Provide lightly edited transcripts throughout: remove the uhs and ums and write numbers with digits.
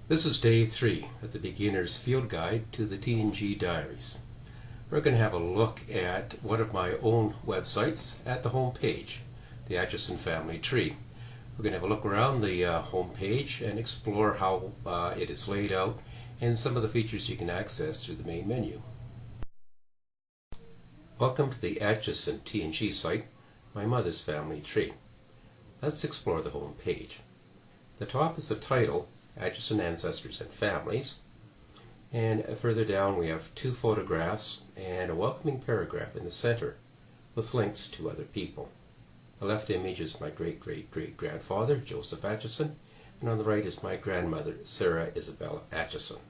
This is day 3 of the beginner's field guide to the T&G diaries. We're going to have a look at one of my own websites at the home page, the Atchison family tree. We're going to have a look around the home page and explore how it is laid out and some of the features you can access through the main menu. Welcome to the Atchison T&G site, my mother's family tree. Let's explore the home page. The top is the title, Atchison Ancestors and Families, and further down we have 2 photographs and a welcoming paragraph in the center with links to other people. The left image is my great-great-great-grandfather, Joseph Atchison, and on the right is my grandmother, Sarah Isabella Atchison.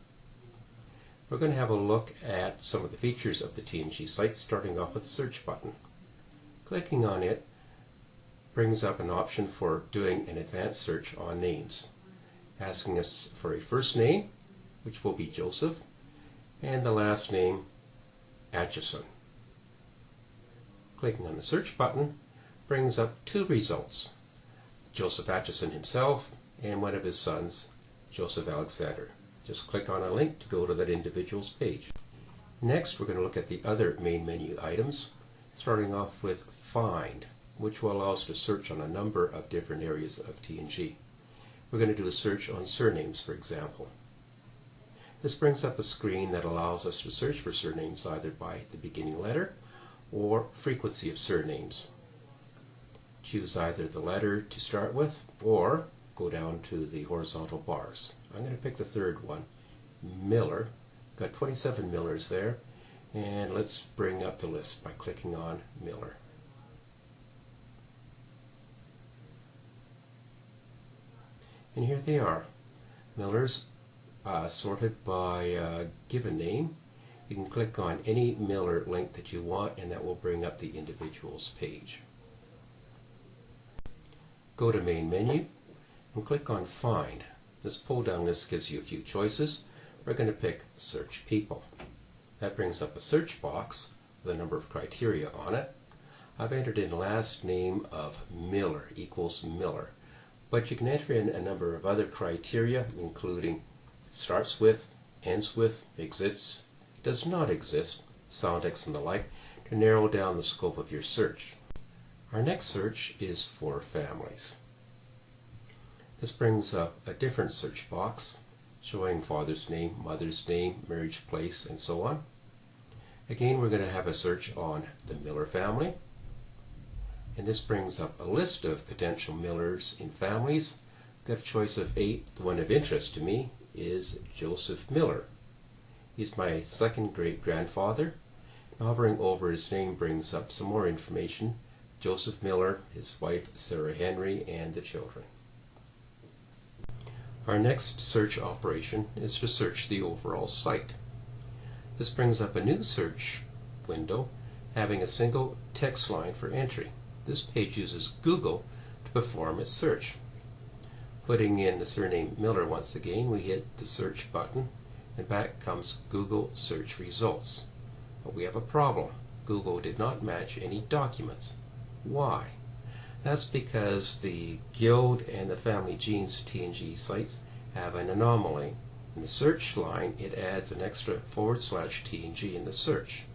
We're going to have a look at some of the features of the T&G site, starting off with the search button. Clicking on it brings up an option for doing an advanced search on names, asking us for a first name, which will be Joseph, and the last name, Atchison. Clicking on the search button brings up 2 results, Joseph Atchison himself and one of his sons, Joseph Alexander. Just click on a link to go to that individual's page. Next, we're going to look at the other main menu items, starting off with Find, which will allow us to search on a number of different areas of T&G. We're going to do a search on surnames, for example. This brings up a screen that allows us to search for surnames either by the beginning letter or frequency of surnames. Choose either the letter to start with or go down to the horizontal bars. I'm going to pick the third one, Miller. Got 27 Millers there, and let's bring up the list by clicking on Miller. And here they are, Millers sorted by given name. You can click on any Miller link that you want and that will bring up the individual's page. Go to Main Menu and click on Find. This pull-down list gives you a few choices. We're going to pick Search People. That brings up a search box with a number of criteria on it. I've entered in last name of Miller equals Miller. But you can enter in a number of other criteria, including starts with, ends with, exists, does not exist, sound X and the like, to narrow down the scope of your search. Our next search is for families. This brings up a different search box showing father's name, mother's name, marriage place, and so on. Again, we're going to have a search on the Miller family. And this brings up a list of potential Millers in families. Got a choice of 8. The one of interest to me is Joseph Miller. He's my second great-grandfather. Hovering over his name brings up some more information. Joseph Miller, his wife Sarah Henry, and the children. Our next search operation is to search the overall site. This brings up a new search window having a single text line for entry. This page uses Google to perform its search. Putting in the surname Miller once again, we hit the search button and back comes Google search results. But we have a problem. Google did not match any documents. Why? That's because the Guild and the Family Genes T&G sites have an anomaly. In the search line, it adds an extra /T&G in the search.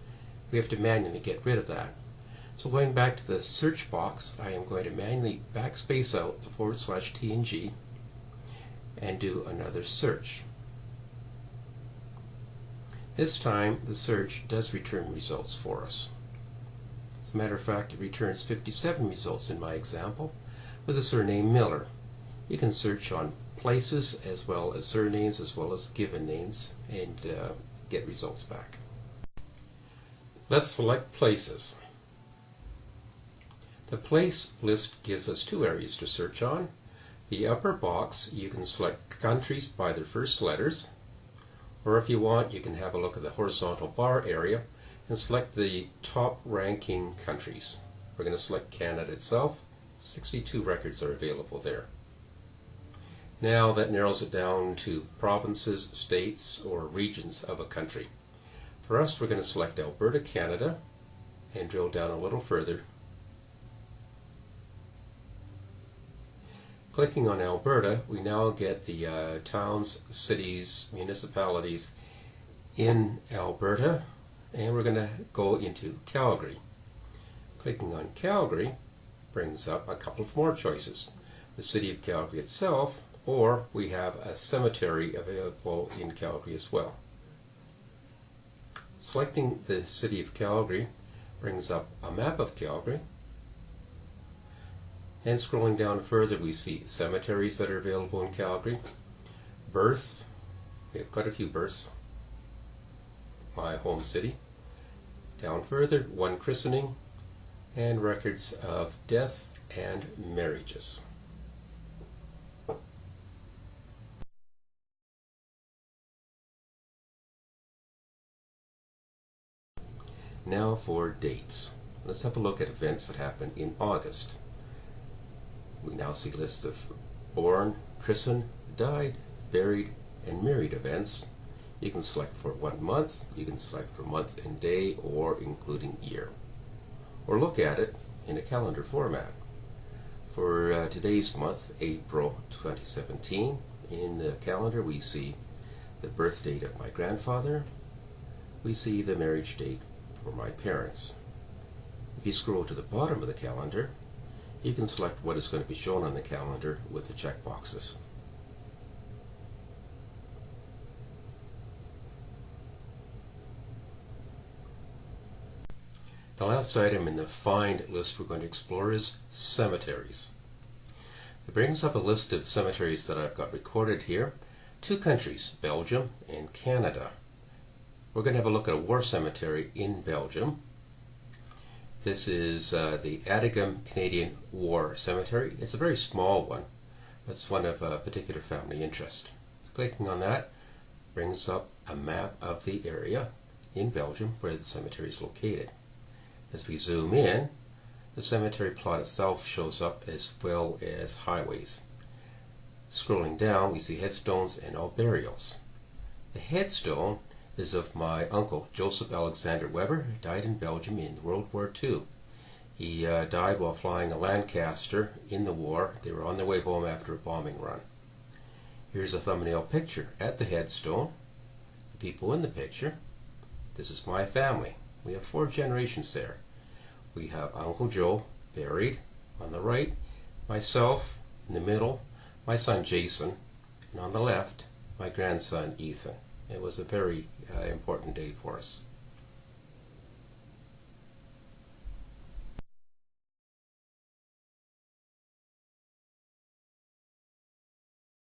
We have to manually get rid of that. So going back to the search box, I am going to manually backspace out the /T&G and do another search. This time the search does return results for us. As a matter of fact, it returns 57 results in my example with the surname Miller. You can search on places as well as surnames as well as given names and get results back. Let's select places. The place list gives us 2 areas to search on. The upper box, you can select countries by their first letters, or if you want, you can have a look at the horizontal bar area and select the top ranking countries. We're going to select Canada itself. 62 records are available there. Now that narrows it down to provinces, states, or regions of a country. For us, we're going to select Alberta, Canada, and drill down a little further. Clicking on Alberta, we now get the towns, cities, municipalities in Alberta, and we're going to go into Calgary. Clicking on Calgary brings up a couple of more choices. The city of Calgary itself, or we have a cemetery available in Calgary as well. Selecting the city of Calgary brings up a map of Calgary, and scrolling down further we see cemeteries that are available in Calgary, births, we have quite a few births, my home city. Down further, one christening, and records of deaths and marriages. Now for dates. Let's have a look at events that happened in August. We now see lists of born, christened, died, buried, and married events. You can select for 1 month, you can select for month and day, or including year. Or look at it in a calendar format. For today's month, April 2017, in the calendar we see the birth date of my grandfather, we see the marriage date for my parents. If you scroll to the bottom of the calendar, you can select what is going to be shown on the calendar with the check boxes. The last item in the Find list we're going to explore is cemeteries. It brings up a list of cemeteries that I've got recorded here. 2 countries, Belgium and Canada. We're going to have a look at a war cemetery in Belgium. This is the Adigum Canadian War Cemetery. It's a very small one, but it's one of particular family interest. Clicking on that brings up a map of the area in Belgium where the cemetery is located. As we zoom in, the cemetery plot itself shows up as well as highways. Scrolling down, we see headstones and all burials. The headstone is of my uncle, Joseph Alexander Weber, who died in Belgium in World War II. He died while flying a Lancaster in the war. They were on their way home after a bombing run. Here's a thumbnail picture at the headstone. The people in the picture. This is my family. We have 4 generations there. We have Uncle Joe buried on the right, myself in the middle, my son Jason, and on the left, my grandson Ethan. It was a very important day for us.